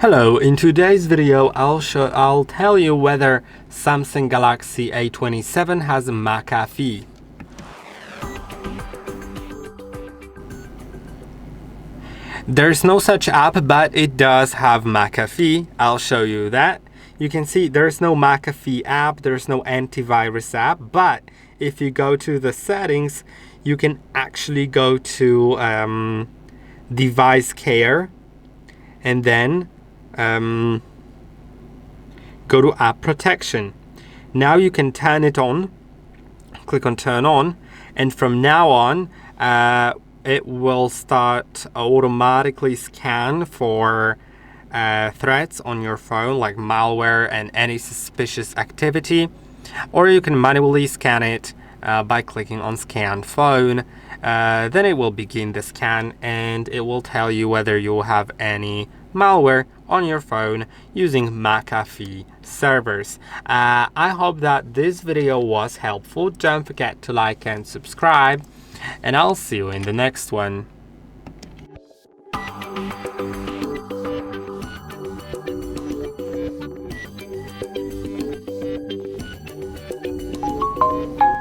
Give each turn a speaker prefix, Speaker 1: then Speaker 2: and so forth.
Speaker 1: Hello, in today's video I'll tell you whether Samsung Galaxy A27 has McAfee. There's no such app, but it does have McAfee. I'll show you that. You can see there's no McAfee app, there's no antivirus app, but if you go to the settings, you can actually go to device care and then go to app protection. Now you can turn it on, click on turn on, and from now on it will start automatically scan for threats on your phone, like malware and any suspicious activity, or you can manually scan it by clicking on scan phone. Then it will begin the scan and it will tell you whether you have any malware on your phone using McAfee servers. I hope that this video was helpful. Don't forget to like and subscribe, and I'll see you in the next one.